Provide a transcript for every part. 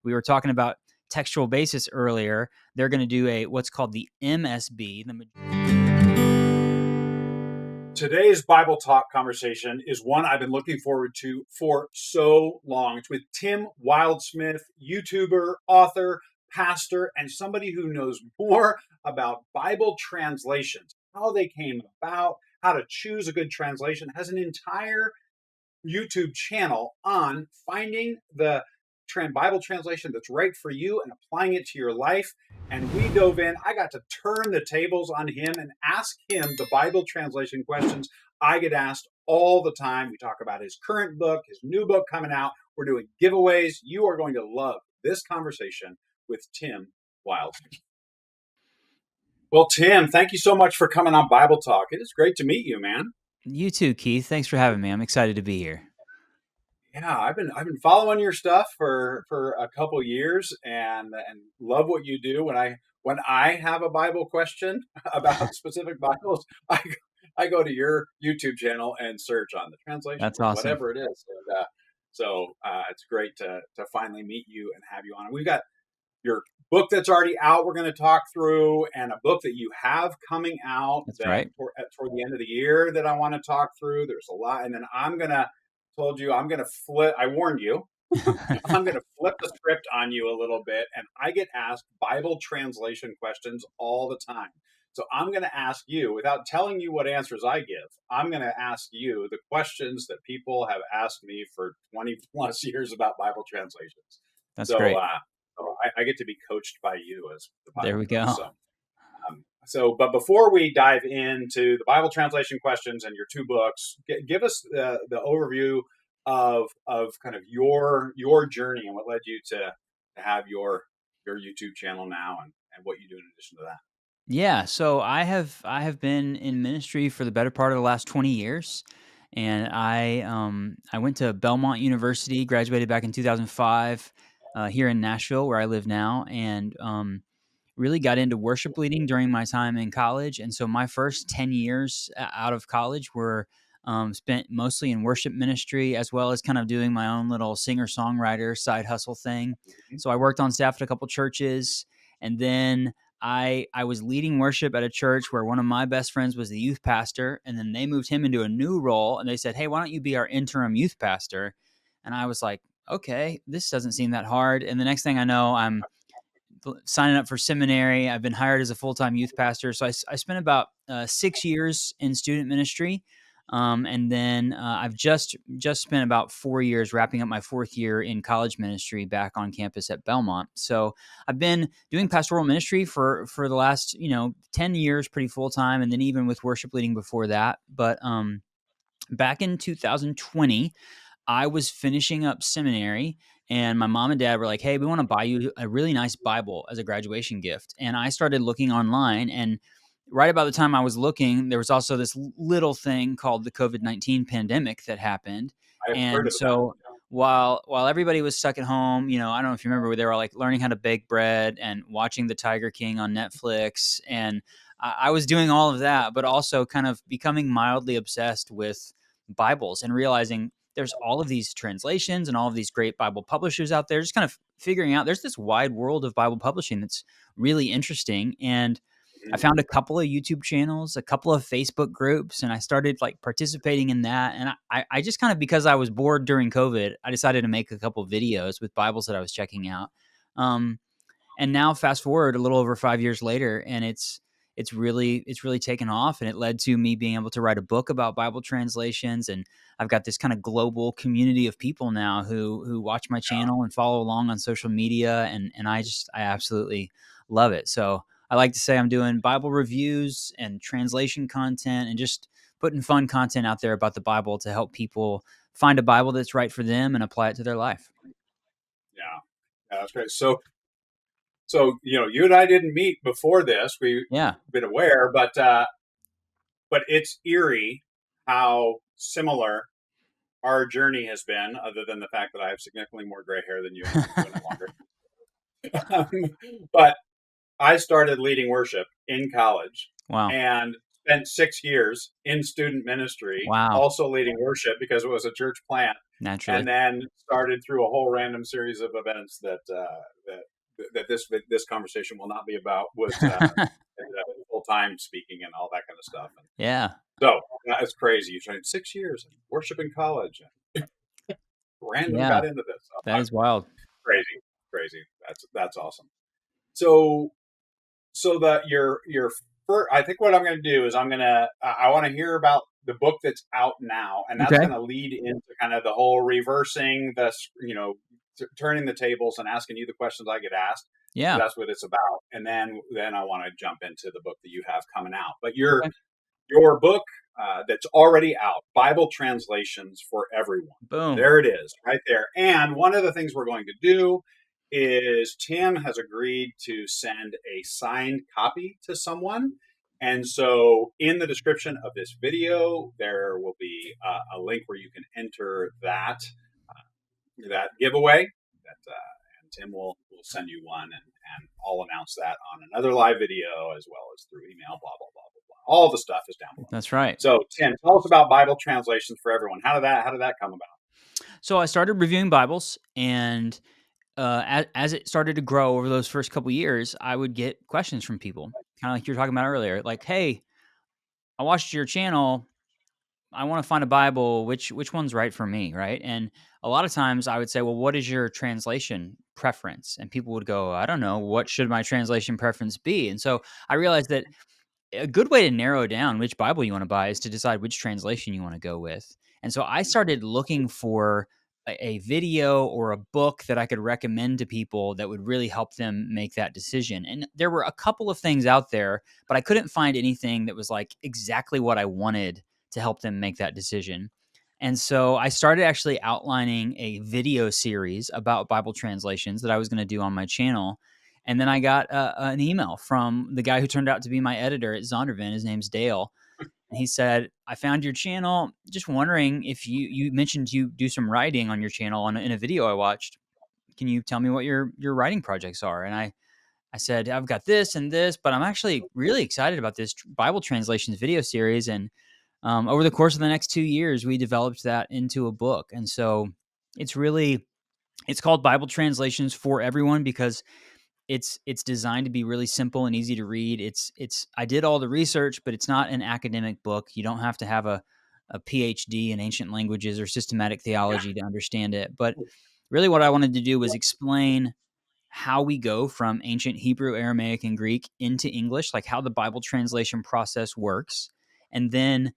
we were talking about textual basis earlier. They're going to do what's called the MSB. Today's Bible Talk conversation is one I've been looking forward to for so long. It's with Tim Wildsmith, YouTuber, author, pastor, and somebody who knows more about Bible translations, how they came about, how to choose a good translation, has an entire YouTube channel on finding the Bible translation that's right for you and applying it to your life. And we dove in. I got to turn the tables on him and ask him the Bible translation questions I get asked all the time. We talk about his current book, his new book coming out. We're doing giveaways. You are going to love this conversation with Tim Wildsmith. Well, Tim, thank you so much for coming on Bible Talk. It is great to meet you, man. You too, Keith. Thanks for having me. I'm excited to be here. Yeah, I've been following your stuff for a couple years and love what you do. When I have a Bible question about specific Bibles, I go to your YouTube channel and search on the translation, That's awesome. whatever it is. And, so it's great to finally meet you and have you on. We've got your book that's already out. We're going to talk through, and a book that you have coming out. That's right. Toward the end of the year that I want to talk through. There's a lot, and then I'm going to flip. I warned you. I'm going to flip the script on you a little bit. And I get asked Bible translation questions all the time. So I'm going to ask you, without telling you what answers I give, I'm going to ask you the questions that people have asked me for 20 plus years about Bible translations. That's great. I get to be coached by you as the Bible. There we go. But before we dive into the Bible translation questions and your two books, give us the overview of kind of your journey and what led you to have your YouTube channel now and what you do in addition to that. Yeah, so I have been in ministry for the better part of the last 20 years, and I went to Belmont University, graduated back in 2005 here in Nashville, where I live now, and really got into worship leading during my time in college. And so my first 10 years out of college were spent mostly in worship ministry, as well as kind of doing my own little singer-songwriter side hustle thing. So I worked on staff at a couple churches, and then I was leading worship at a church where one of my best friends was the youth pastor, and then they moved him into a new role, and they said, "Hey, why don't you be our interim youth pastor?" And I was like, okay, this doesn't seem that hard. And the next thing I know, I'm signing up for seminary. I've been hired as a full-time youth pastor. So I spent about 6 years in student ministry. And then I've just spent about 4 years wrapping up my fourth year in college ministry back on campus at Belmont. So I've been doing pastoral ministry for the last, 10 years, pretty full-time. And then even with worship leading before that. But back in 2020, I was finishing up seminary, and my mom and dad were like, "Hey, we want to buy you a really nice Bible as a graduation gift." And I started looking online, and right about the time I was looking, there was also this little thing called the COVID-19 pandemic that happened. And so while everybody was stuck at home, I don't know if you remember, they were like learning how to bake bread and watching The Tiger King on Netflix. And I was doing all of that, but also kind of becoming mildly obsessed with Bibles and realizing there's all of these translations and all of these great Bible publishers out there, just kind of figuring out there's this wide world of Bible publishing that's really interesting. And I found a couple of YouTube channels, a couple of Facebook groups, and I started like participating in that. And I just kind of, because I was bored during COVID, I decided to make a couple of videos with Bibles that I was checking out. And now fast forward a little over 5 years later, and it's really taken off, and it led to me being able to write a book about Bible translations. And I've got this kind of global community of people now who watch my channel and follow along on social media. And I absolutely love it. So I like to say I'm doing Bible reviews and translation content and just putting fun content out there about the Bible to help people find a Bible that's right for them and apply it to their life. Yeah, that's great. So you and I didn't meet before this. We've been aware, but it's eerie how similar our journey has been, other than the fact that I have significantly more gray hair than you and longer. But I started leading worship in college. Wow. And spent 6 years in student ministry, wow. also leading worship because it was a church plant. Naturally. and then started through a whole random series of events that this conversation will not be about. Was ended up full time speaking and all that kind of stuff. And Yeah. so that's crazy. You trained 6 years and worship in college and random Yeah. got into this. So, That is wild. crazy, crazy. That's awesome. So that your first, I think what I'm going to do is I want to hear about the book that's out now, and that's Okay. going to lead into kind of the whole reversing the turning the tables and asking you the questions I get asked, because Yeah. that's what it's about. And then I want to jump into the book that you have coming out. But Okay. your book that's already out, Bible Translations for Everyone. Boom. There it is, right there. And one of the things we're going to do is Tim has agreed to send a signed copy to someone. And so in the description of this video, there will be a link where you can enter that giveaway. And Tim will send you one, and I'll announce that on another live video as well as through email, blah, blah, blah, blah, blah. All the stuff is down below. That's right. So Tim, tell us about Bible Translations for Everyone. How did that come about? So I started reviewing Bibles, and as it started to grow over those first couple years, I would get questions from people, kind of like you were talking about earlier, like, "Hey, I watched your channel. I want to find a Bible. Which one's right for me?" Right? And a lot of times I would say, "Well, what is your translation preference?" And people would go, "I don't know. What should my translation preference be?" And so I realized that a good way to narrow down which Bible you want to buy is to decide which translation you want to go with. And so I started looking for a video or a book that I could recommend to people that would really help them make that decision. And there were a couple of things out there, but I couldn't find anything that was like exactly what I wanted to help them make that decision. And so I started actually outlining a video series about Bible translations that I was going to do on my channel. And then I got an email from the guy who turned out to be my editor at Zondervan. His name's Dale. And he said, "I found your channel. Just wondering if you mentioned you do some writing on your channel in a video I watched. Can you tell me what your writing projects are?" And I said, "I've got this and this, but I'm actually really excited about this Bible translations video series." And over the course of the next 2 years, we developed that into a book. And so it's really it's called Bible Translations for Everyone because it's designed to be really simple and easy to read. It's I did all the research, but it's not an academic book. You don't have to have a PhD in ancient languages or systematic Yeah. theology to understand it. But really what I wanted to do was explain how we go from ancient Hebrew, Aramaic, and Greek into English, like how the Bible translation process works, and then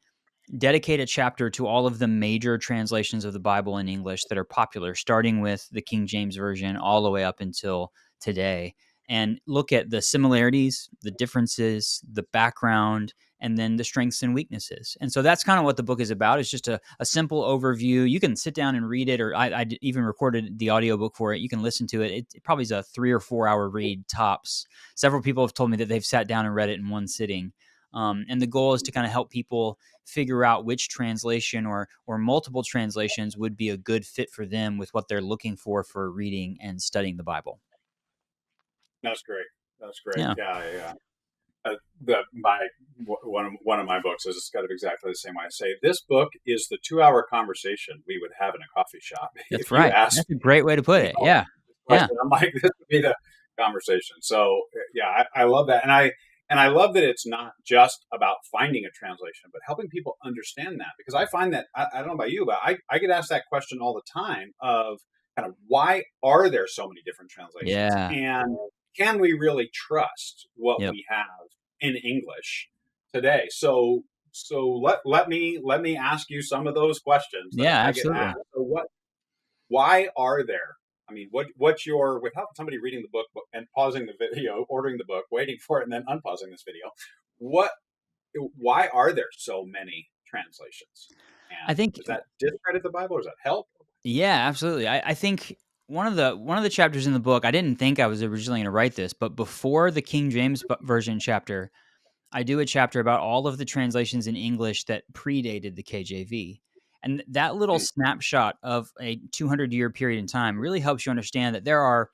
dedicate a chapter to all of the major translations of the Bible in English that are popular, starting with the King James Version all the way up until today, and look at the similarities, the differences, the background, and then the strengths and weaknesses. And so that's kind of what the book is about. It's just a simple overview. You can sit down and read it, or I even recorded the audiobook for it. You can listen to it. It probably is a 3 or 4 hour read tops. Several people have told me that they've sat down and read it in one sitting. And the goal is to kind of help people figure out which translation or multiple translations would be a good fit for them with what they're looking for reading and studying the Bible. That's great. That's great. Yeah, Yeah, yeah. One of my books is kind of exactly the same way. I say this book is the 2 hour conversation we would have in a coffee shop that's if you right. asked That's a me, great way to put it. Yeah, this yeah, question. I'm like, this would be the conversation. So yeah, I love that, and I love that it's not just about finding a translation, but helping people understand that, because I find that I don't know about you, but I get asked that question all the time of kind of why are there so many different translations, yeah, and can we really trust what yep, we have in English today? So let me ask you some of those questions that yeah, I get absolutely. asked. So why are there? I mean, what's your, without somebody reading the book and pausing the video, ordering the book, waiting for it, and then unpausing this video? What? Why are there so many translations? I And think does that discredit the Bible, or does that help? yeah, absolutely. I think one of the chapters in the book, I didn't think I was originally going to write this, but before the King James version chapter, I do a chapter about all of the translations in English that predated the KJV. And that little Hmm. snapshot of a 200-year period in time really helps you understand that there are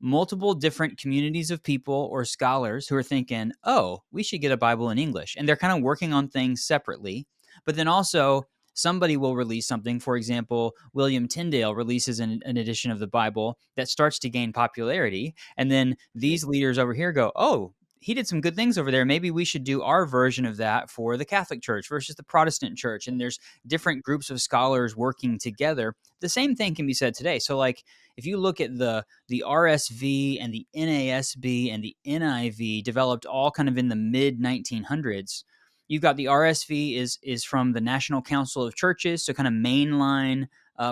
multiple different communities of people or scholars who are thinking, oh, we should get a Bible in English. And they're kind of working on things separately. But then also, somebody will release something. For example, William Tyndale releases an edition of the Bible that starts to gain popularity. And then these leaders over here go, oh, he did some good things over there. Maybe we should do our version of that for the Catholic Church versus the Protestant Church. And there's different groups of scholars working together. The same thing can be said today. So, like, if you look at the RSV and the NASB and the NIV developed all kind of in the mid 1900s. You've got the RSV is from the National Council of Churches, so kind of mainline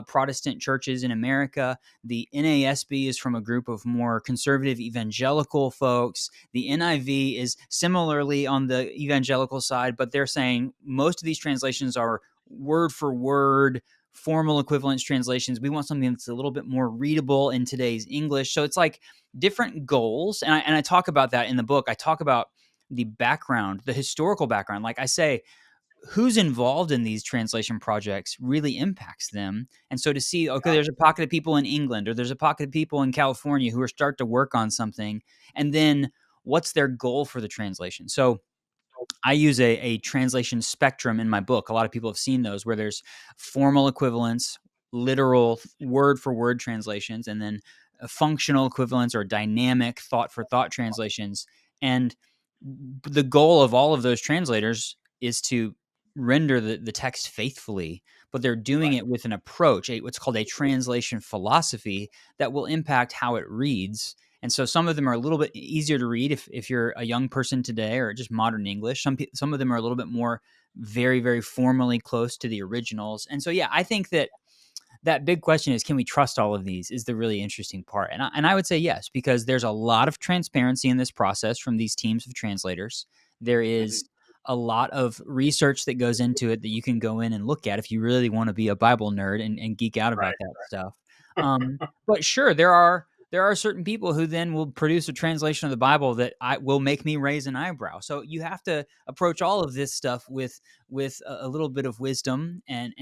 Protestant churches in America. The NASB is from a group of more conservative evangelical folks. The NIV is similarly on the evangelical side, but they're saying most of these translations are word for word, formal equivalence translations. We want something that's a little bit more readable in today's English. So it's like different goals. And I talk about that in the book. I talk about the background, the historical background. Like I say, who's involved in these translation projects really impacts them. And so to see, okay, there's a pocket of people in England or there's a pocket of people in California who are start to work on something. And then what's their goal for the translation? So I use a translation spectrum in my book. A lot of people have seen those where there's formal equivalence, literal word for word translations, and then functional equivalence or dynamic thought for thought translations. And the goal of all of those translators is to render the text faithfully, but they're doing Right. it with an approach, what's called a translation philosophy that will impact how it reads. And so some of them are a little bit easier to read if you're a young person today or just modern English. Some of them are a little bit more very, very formally close to the originals. And so, yeah, I think that big question is, can we trust all of these, is the really interesting part. And I would say yes, because there's a lot of transparency in this process from these teams of translators. There Mhm. is a lot of research that goes into it that you can go in and look at if you really want to be a Bible nerd and geek out about Right. that stuff. But sure, there are certain people who then will produce a translation of the Bible that will make me raise an eyebrow. So you have to approach all of this stuff with a little bit of wisdom and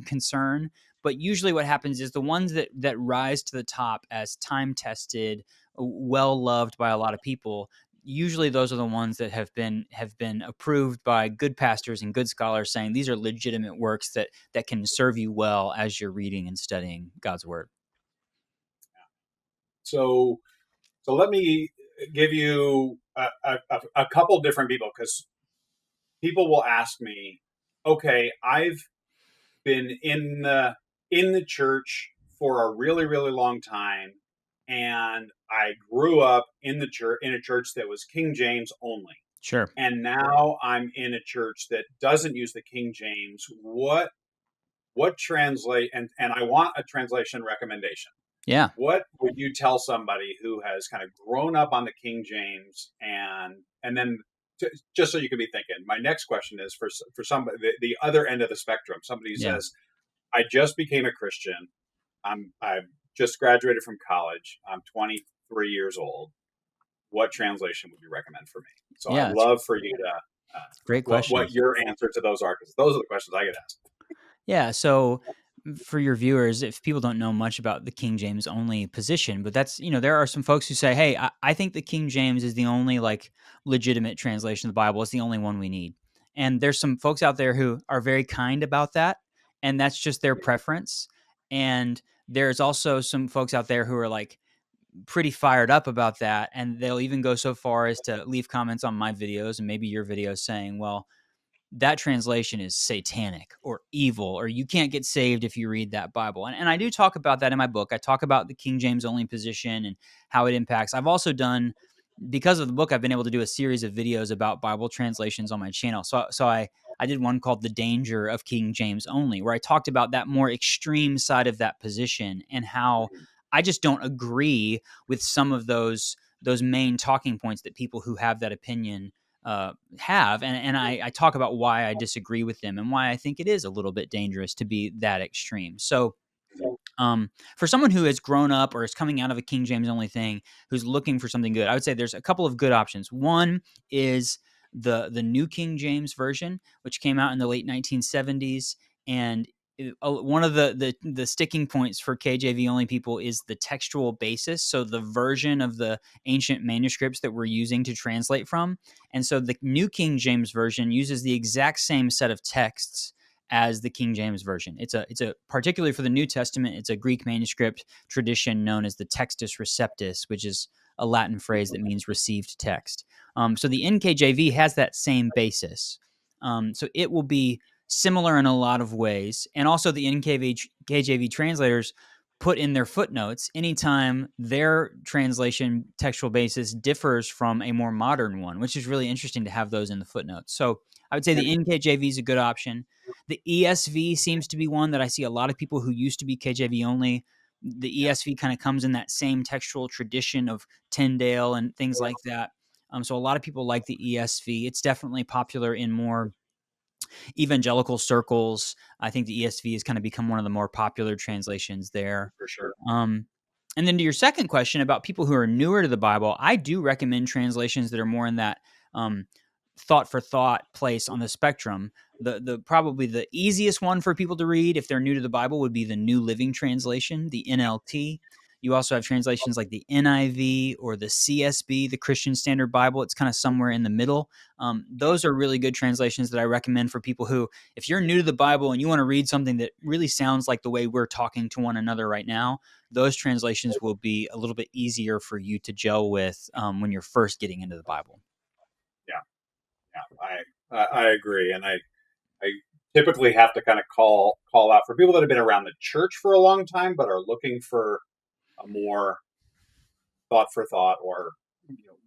concern. But usually what happens is the ones that rise to the top as time tested, well loved by a lot of people, usually those are the ones that have been approved by good pastors and good scholars saying these are legitimate works that can serve you well as you're reading and studying God's word. So, so let me give you a couple different people, because people will ask me, okay, I've been in the church for a really really long time, and I grew up in a church that was King James only, Sure. and now I'm in a church that doesn't use the King James. What translate and I want a translation recommendation. Yeah. What would you tell somebody who has kind of grown up on the King James, and then just so you can be thinking, my next question is for somebody the other end of the spectrum. Somebody who Yeah. says, I just became a Christian. I've just graduated from college. I'm 23 years old. What translation would you recommend for me? So I'd Yeah. It's a love for you to great what questions. your answer to those are, because those are the questions I get asked. Yeah, so for your viewers, if people don't know much about the King James only position, but there are some folks who say, hey, I think the King James is the only like legitimate translation of the Bible. It's the only one we need. And there's some folks out there who are very kind about that, and that's just their preference. And there's also some folks out there who are like pretty fired up about that, and they'll even go so far as to leave comments on my videos and maybe your videos saying, well, that translation is satanic or evil, or you can't get saved if you read that Bible. And I do talk about that in my book. I talk about the King James only position and how it impacts. I've also done, because of the book, I've been able to do a series of videos about Bible translations on my channel. So I did one called The Danger of King James Only, where I talked about that more extreme side of that position and how I just don't agree with some of those main talking points that people who have that opinion have, and I talk about why I disagree with them and why I think it is a little bit dangerous to be that extreme. So, for someone who has grown up or is coming out of a King James only thing, who's looking for something good, I would say there's a couple of good options. One is the New King James version, which came out in the late 1970s, and one of the sticking points for KJV only people is the textual basis. So the version of the ancient manuscripts that we're using to translate from, and so the New King James version uses the exact same set of texts as the King James Version. It's a particularly for the New Testament, it's a Greek manuscript tradition known as the Textus Receptus, which is a Latin phrase that means received text. So the NKJV has that same basis. So it will be similar in a lot of ways. And also the NKJV translators put in their footnotes anytime their translation textual basis differs from a more modern one, which is really interesting to have those in the footnotes. So I would say the NKJV is a good option. The ESV seems to be one that I see a lot of people who used to be KJV only. The ESV kind of comes in that same textual tradition of Tyndale and things like that. So a lot of people like the ESV. It's definitely popular in more evangelical circles. I think the ESV has kind of become one of the more popular translations there. For sure. And then to your second question about people who are newer to the Bible, I do recommend translations that are more in that thought for thought place on the spectrum. The probably the easiest one for people to read if they're new to the Bible would be the New Living Translation, the NLT. You also have translations like the NIV or the CSB, the Christian Standard Bible. It's kind of somewhere in the middle. Those are really good translations that I recommend for people who, if you're new to the Bible and you want to read something that really sounds like the way we're talking to one another right now, those translations will be a little bit easier for you to gel with when you're first getting into the Bible. Yeah, I agree, and I typically have to kind of call out for people that have been around the church for a long time, but are looking for a more thought for thought or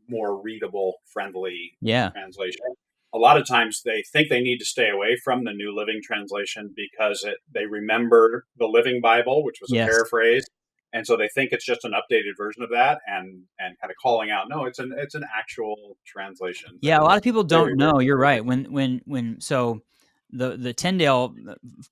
more readable, friendly Yeah. translation. A lot of times they think they need to stay away from the New Living Translation because they remember the Living Bible, which was a Yes. paraphrase, and so they think it's just an updated version of that, and kind of calling out, no, it's an actual translation that Yeah, a lot is of people very, don't very know. You're clearly. right. When so the Tyndale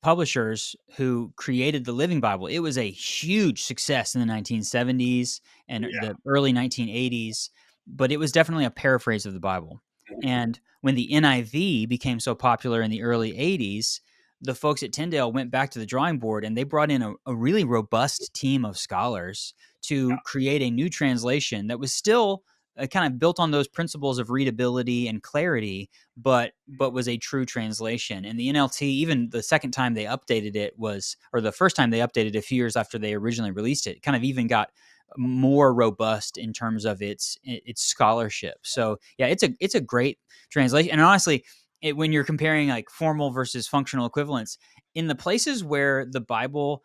publishers who created the Living Bible, it was a huge success in the 1970s and Yeah. the early 1980s, but it was definitely a paraphrase of the Bible. Mhm. And when the NIV became so popular in the early 80s, the folks at Tyndale went back to the drawing board and they brought in a really robust team of scholars to create a new translation that was still kind of built on those principles of readability and clarity, but was a true translation. And the NLT, even the second time they updated it was, or the first time they updated it a few years after they originally released it, kind of even got more robust in terms of its scholarship. So yeah, it's a great translation. And honestly, when you're comparing like formal versus functional equivalents, in the places where the Bible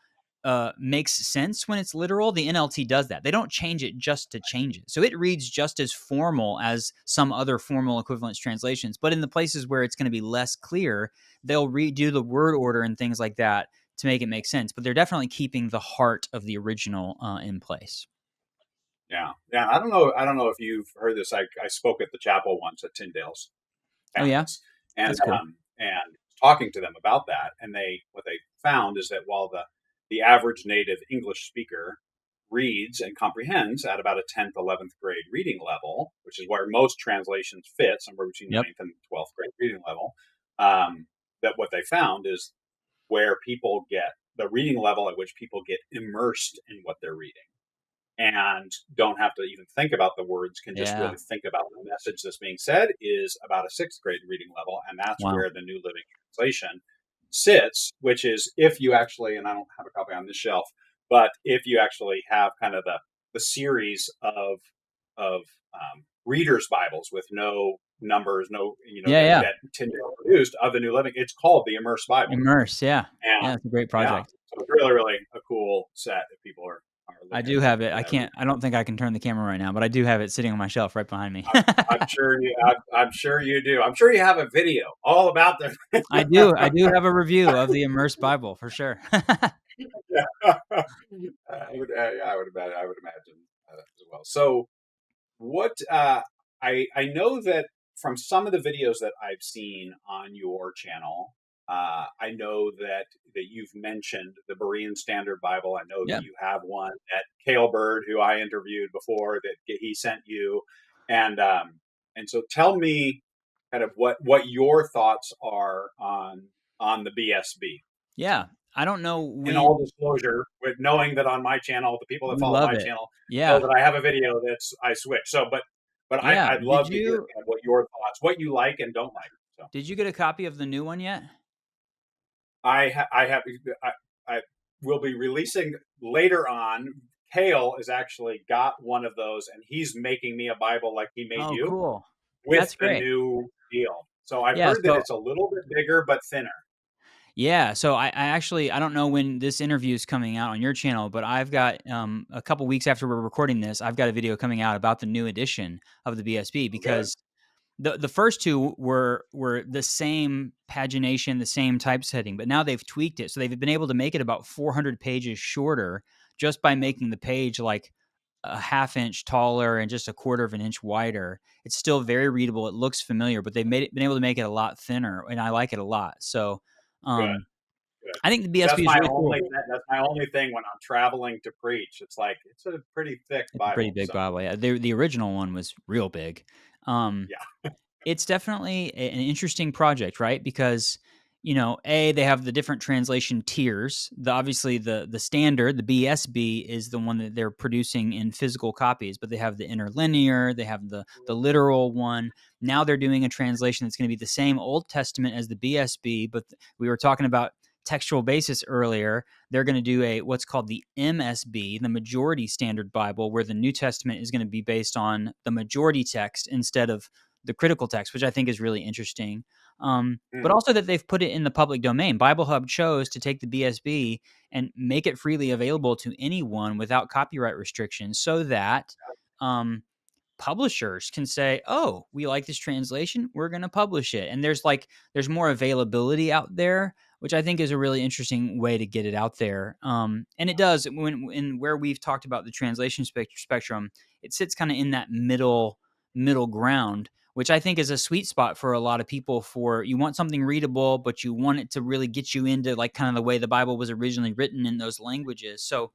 makes sense when it's literal, the NLT does that. They don't change it just to change it. So it reads just as formal as some other formal equivalence translations. But in the places where it's going to be less clear, they'll redo the word order and things like that to make it make sense. But they're definitely keeping the heart of the original in place. Yeah, yeah. I don't know if you've heard this. I spoke at the chapel once at Tyndale's Oh yeah, campus, and that's cool. talking to them about that, and what they found is that while the average native English speaker reads and comprehends at about a 10th, 11th grade reading level, which is where most translations fit, somewhere between Yep. ninth and 12th grade reading level, that what they found is where people get the reading level at which people get immersed in what they're reading and don't have to even think about the words, can just Yeah. really think about the message that's being said, is about a sixth grade reading level. And that's Wow. where the New Living Translation sits, which is if you actually, and I don't have a copy on this shelf, but if you actually have kind of the series of readers' Bibles with no numbers, no, Yeah. Yeah. that Tyndale produced of the New Living, it's called the Immerse Bible. Immerse. Yeah. And Yeah. It's a great yeah, project. so it's really, really a cool set if people are I looking do have it. for I that. can't. I don't think I can turn the camera right now, but I do have it sitting on my shelf right behind me. I'm sure you. I'm sure you do. I'm sure you have a video all about this. I do. I do have a review of the Immersed Bible for sure. Yeah. I would imagine. I would imagine as well. So, what I know that from some of the videos that I've seen on your channel, I know that you've mentioned the Berean Standard Bible. I know that Yeah. you have one that Cale Bird, who I interviewed before, that he sent you, and so tell me kind of what your thoughts are on the BSB. So, Yeah. I don't know in when all disclosure, with knowing that on my channel, the people that we follow love my it. channel know Yeah. that I have a video that's I switch. So, but Yeah. I'd love to hear kind of what your thoughts, what you like and don't like. So, Did you get a copy of the new one yet? I will be releasing later on. Kale has actually got one of those, and he's making me a Bible like he made Oh, you cool. with That's the great. new deal. So I've Yeah, heard that so it's a little bit bigger but thinner. yeah, so I actually I don't know when this interview is coming out on your channel, but I've got a couple weeks after we're recording this, I've got a video coming out about the new edition of the BSB Oh, good. because the first two were the same pagination, the same typesetting, but now they've tweaked it. So they've been able to make it about 400 pages shorter just by making the page like a half inch taller and just a quarter of an inch wider. It's still very readable. It looks familiar, but they've been able to make it a lot thinner, and I like it a lot. So, Good. um, Good. I think the That's BSB is my really only cool. that's my only thing when I'm traveling to preach. It's like it's a pretty thick It's a pretty Bible. big So Bible. Yeah, the original one was real big. Um, yeah. it's definitely an interesting project, right? Because they have the different translation tiers. Obviously the standard, the BSB, is the one that they're producing in physical copies, but they have the interlinear, they have the literal one. Now they're doing a translation that's going to be the same Old Testament as the BSB, but we were talking about textual basis earlier. They're going to do what's called the MSB, the Majority Standard Bible, where the New Testament is going to be based on the majority text instead of the critical text, which I think is really interesting. But Mm. also that they've put it in the public domain. Bible Hub chose to take the BSB and make it freely available to anyone without copyright restrictions so that publishers can say, "Oh, we like this translation, we're going to publish it." And there's more availability out there, which I think is a really interesting way to get it out there. And it does when where we've talked about the translation spectrum, it sits kind of in that middle ground, which I think is a sweet spot for a lot of people. For you want something readable, but you want it to really get you into like kind of the way the Bible was originally written in those languages. So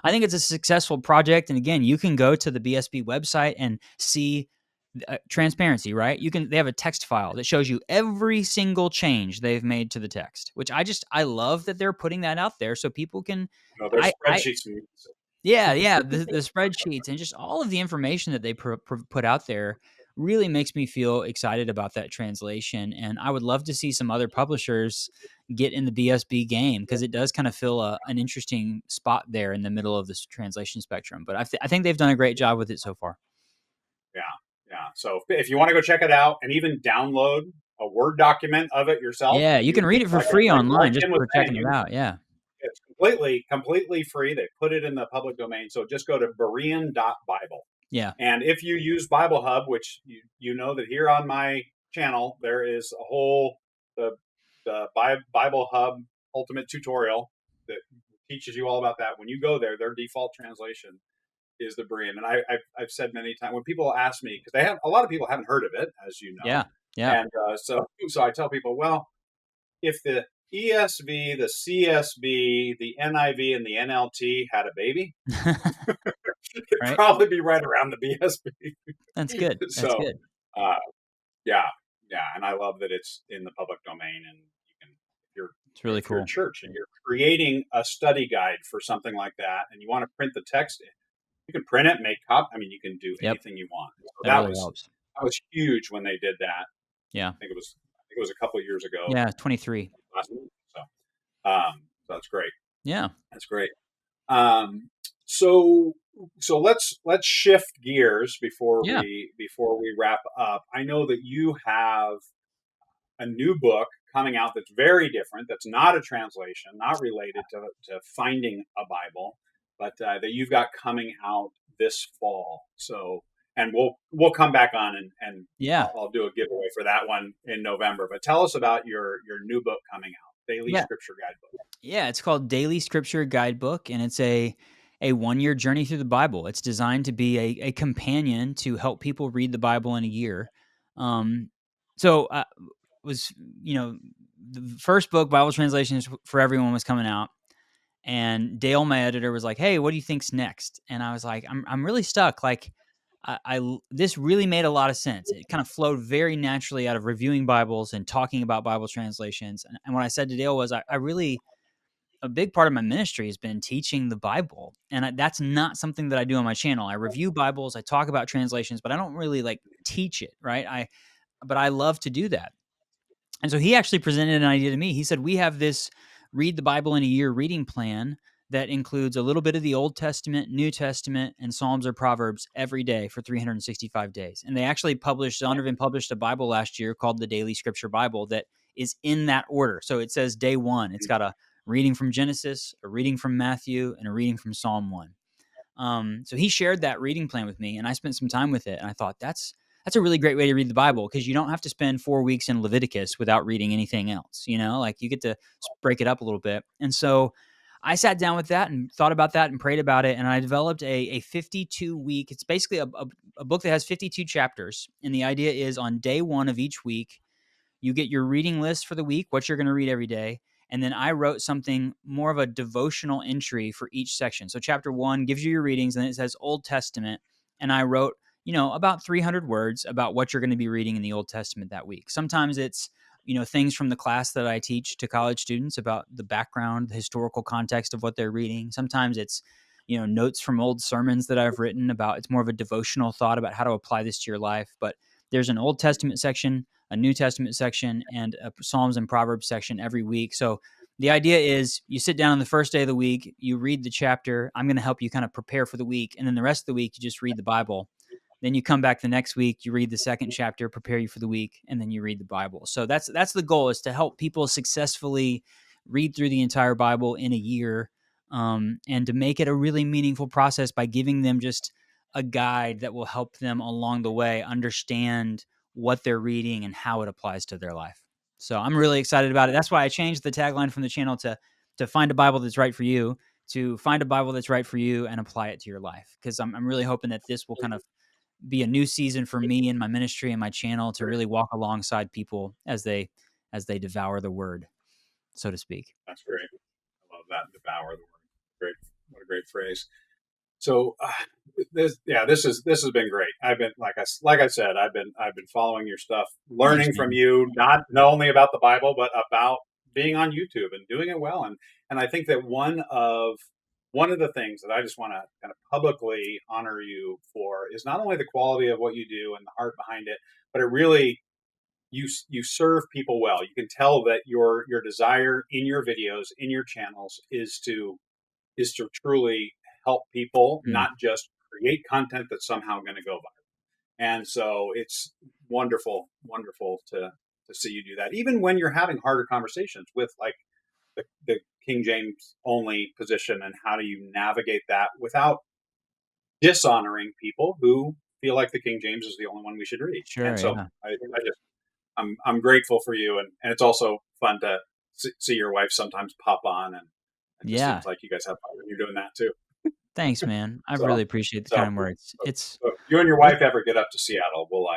I think it's a successful project. And again, you can go to the BSB website and see transparency, right? They have a text file that shows you every single change they've made to the text, which I love that they're putting that out there so people can. No, their I spreadsheets. Yeah, yeah, the spreadsheets and just all of the information that they put out there really makes me feel excited about that translation, and I would love to see some other publishers get in the BSB game because it does kind of fill an interesting spot there in the middle of this translation spectrum. But I think they've done a great job with it so far. Yeah, yeah. So if you want to go check it out and even download a Word document of it yourself, Yeah, you can read it for free like online just Tim was for saying, checking it out. Yeah, it's completely free. They put it in the public domain. So just go to Berean.Bible. yeah, And if you use Bible Hub, which you know that here on my channel there is a whole the Bible Hub Ultimate tutorial that teaches you all about that. When you go there, their default translation is the Berean. And I've said many times when people ask me, because they have a lot of people haven't heard of it, as you know, yeah, yeah. and so I tell people, well, if the ESV, the CSB, the NIV, and the NLT had a baby, it'd Right. probably be right around the BSB. That's good. That's So, good. uh, yeah, yeah, and I love that it's in the public domain, and you can It's really if you're a cool. church and you're creating a study guide for something like that, and you want to print the text, you can print it, make cop. I mean, you can do Yep, anything you want. So that really helps. that was huge when they did that. Yeah, I think it was a couple of years ago. yeah. 23. Last week. So that's great. Yeah, That's great. Um, so let's shift gears yeah. before we wrap up. I know that you have a new book coming out that's very different. That's not a translation, not related to finding a Bible, but that you've got coming out this fall. So, and we'll come back on and Yeah. I'll do a giveaway for that one in November. But tell us about your new book coming out, Daily Yeah. Scripture Guidebook. Yeah, it's called Daily Scripture Guidebook, and it's a 1 year journey through the Bible. It's designed to be a companion to help people read the Bible in a year. Um, so was the first book, Bible Translations for Everyone, was coming out, and Dale, my editor, was like, "Hey, what do you think's next?" And I was like, "I'm really stuck. Like, this really made a lot of sense. It kind of flowed very naturally out of reviewing Bibles and talking about Bible translations." And what I said to Dale was, I really a big part of my ministry has been teaching the Bible, and that's not something that I do on my channel. I review Bibles, I talk about translations, but I don't really like teach it, right? But I love to do that. And so he actually presented an idea to me. He said, we have this read the Bible in a year reading plan that includes a little bit of the Old Testament, New Testament, and Psalms or Proverbs every day for 365 days. And they actually Zondervan published a Bible last year called the Daily Scripture Bible that is in that order. So it says day one, it's got a reading from Genesis, a reading from Matthew, and a reading from Psalm 1. So he shared that reading plan with me, and I spent some time with it. And I thought that's a really great way to read the Bible, because you don't have to spend 4 weeks in Leviticus without reading anything else. Like you get to break it up a little bit. And so I sat down with that and thought about that and prayed about it. And I developed a 52-week, it's basically a book that has 52 chapters. And the idea is on day one of each week, you get your reading list for the week, what you're going to read every day. And then I wrote something more of a devotional entry for each section. So chapter 1 gives you your readings, and then it says Old Testament. And I wrote, about 300 words about what you're going to be reading in the Old Testament that week. Sometimes it's, things from the class that I teach to college students about the background, the historical context of what they're reading. Sometimes it's, notes from old sermons that I've written about. It's more of a devotional thought about how to apply this to your life. But there's an Old Testament section, a New Testament section, and a Psalms and Proverbs section every week. So the idea is you sit down on the first day of the week, you read the chapter. I'm going to help you kind of prepare for the week. And then the rest of the week, you just read the Bible. Then you come back the next week, you read the second chapter, prepare you for the week, and then you read the Bible. So that's the goal, is to help people successfully read through the entire Bible in a year, and to make it a really meaningful process by giving them just a guide that will help them along the way understand what they're reading and how it applies to their life. So I'm really excited about it. That's why I changed the tagline from the channel to find a Bible that's right for you, to find a Bible that's right for you and apply it to your life. Because I'm really hoping that this will kind of be a new season for me and my ministry and my channel to really walk alongside people as they devour the word, so to speak. That's great. I love that. Devour the word. Great. What a great phrase. So this has been great. I've been, like I said, I've been following your stuff, Thanks, learning from man. you, not only about the Bible, but about being on YouTube and doing it well. And I think that one of the things that I just want to kind of publicly honor you for is not only the quality of what you do and the heart behind it, but it really, you serve people well. You can tell that your desire in your videos, in your channels, is to truly help people, Mm, not just create content that's somehow going to go viral. And so it's wonderful, wonderful to see you do that, even when you're having harder conversations with, like, the King James only position, and how do you navigate that without dishonoring people who feel like the King James is the only one we should read. And sure, so yeah. I'm grateful for you, and it's also fun to see your wife sometimes pop on, and it just Yeah. seems like you guys have fun when you're doing that too. Thanks, man. I So really appreciate the so kind words. It's if you and your it wife ever get up to Seattle, we'll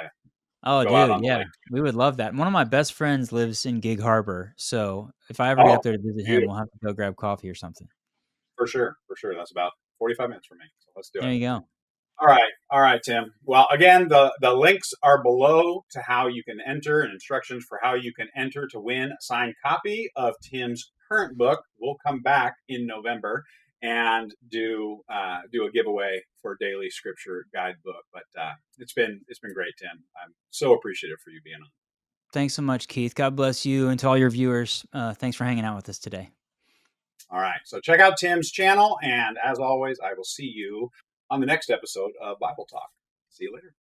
Oh, go out dude, on the yeah. lake. We would love that. One of my best friends lives in Gig Harbor, so if I ever get up Oh, there to visit him, we'll beautiful. have to go grab coffee or something. For sure, for sure. That's about 45 minutes for me. So let's do it. There you go. All right, Tim. Well, again, the links are below to how you can enter, and instructions for how you can enter to win a signed copy of Tim's current book. We'll come back in November and do a giveaway for Daily Scripture Guidebook. But it's been great, Tim. I'm so appreciative for you being on. Thanks so much, Keith. God bless you, and to all your viewers, thanks for hanging out with us today. All right, so check out Tim's channel, and as always, I will see you on the next episode of Bible Talk. See you later.